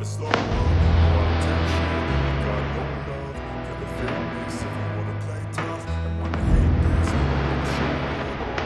slow up, no, I don't take shit. I got no love for the fakeness. If you wanna play tough and wanna hate this, I'm gonna show up.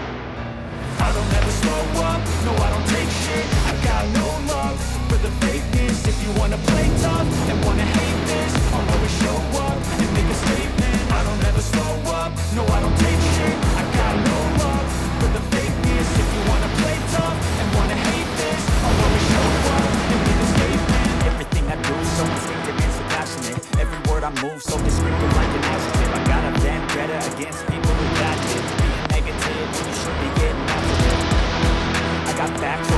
I don't ever slow up, no, I don't take shit. I got no love for the fakeness. If you wanna play tough and wanna hate this, I'll always show up and make a statement. I don't ever slow up, no, I don't take shit. I got no love for the fakeness. If you wanna play tough and wanna hate this, I'll always show up and make a statement. Everything I do so instinctive and so passionate. Every word I move so descriptive like an adjective. I got a vendetta against people who got it. Being negative when you should be getting after it. I got facts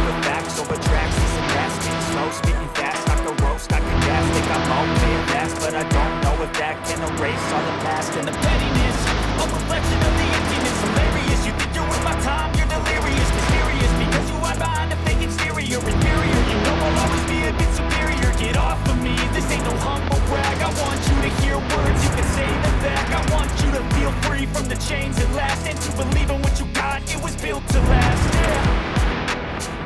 over tracks. These and that, speaking slow, speaking fast. I can roast, I can gas, think I'm okay at fast, but I don't know if that can erase all the past and the pettiness. A reflection of the emptiness, hilarious. You think you're worth my time, you're delirious, mysterious, because you hide behind a fake exterior, inferior. You know I'll always be a bit superior. Get off of me, this ain't no humble brag. I want you to hear words, you can say them back. I want you to feel free from the chains at last, and to believe in what you got, it was built to last. Yeah.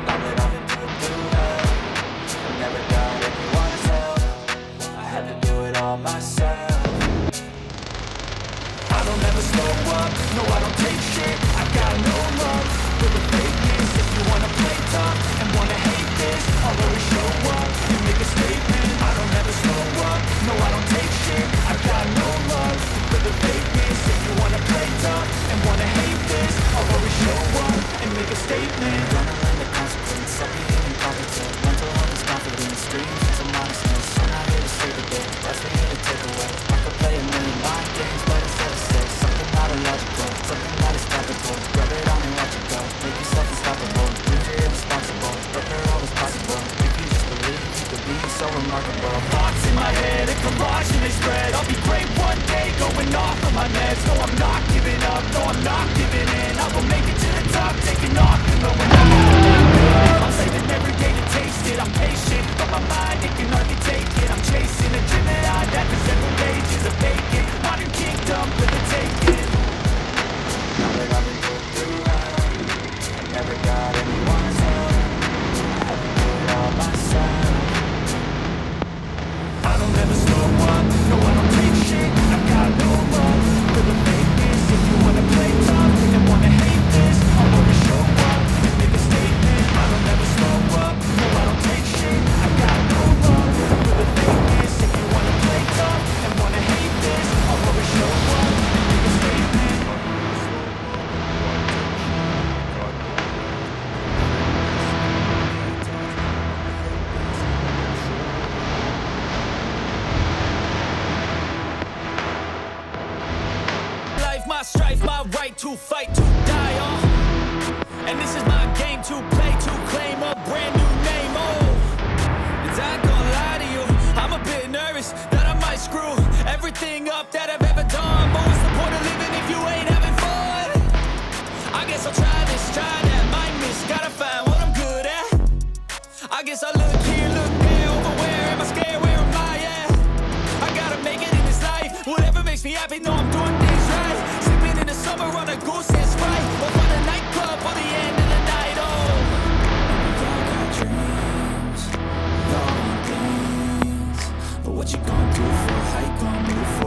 Now that I've been through hell, never got anyone's help. I had to do it all myself. I don't ever slow up, no, I don't take shit. I got no love for the fakeness. If you wanna play tough and wanna hate this, I'll always show up and make a statement. I don't ever slow up, no, I don't take shit. I got no love for the fakeness. If you wanna play tough and wanna hate this, I'll always show up and make a statement. Gonna learn the consequence of being incompetent. Mental health is confidence, dreams and some honestness. I'm not here to save the day, that's for you to take away. I could play a million mind games, but instead of say something not illogical, something that is topical. Rub it on and watch it go, make yourself unstoppable. Dreams are irresponsible, but they're always possible. If you just believe, you could be so remarkable. Thoughts in my head, a collage and they spread. I'll be great one day, going off of my meds. No, I'm not giving up, no, I'm not giving in. I will make it to the top, taking off and going up. I'm saving every day to taste it. I'm patient, but my mind, it can hardly take it. I'm chasing a dream that I've had for several ages of vacant. Modern kingdom for the taking. Now that I've been through hell, I never got anyone's help. I had to do it all myself. I don't ever slow up, no, I don't take shit. I got no love for the fakeness. If you wanna play tough and wanna hate this, I'll always show up and make a statement. I don't ever slow up, no, I don't take shit. I got no love for the fakeness. If you wanna play tough and wanna hate this, I'll always show up and make a statement. My strife, my right to fight, to die on. And this is my game to play, to claim a brand new name. Oh, and I ain't gonna lie to you, I'm a bit nervous that I might screw everything up that I've ever done. But what's the point of living if you ain't having fun? I guess I'll try this, try that, might miss, gotta find what I'm good at. I guess I look here, look there, over where am I scared, where am I at? I gotta make it in this life, whatever makes me happy, know I'm doing things right. Sipping in the summer on a goose and Sprite, or for the nightclub for the end of the night. Oh, we all got dreams, we all want things, but what you gonna do for, how you gonna move for?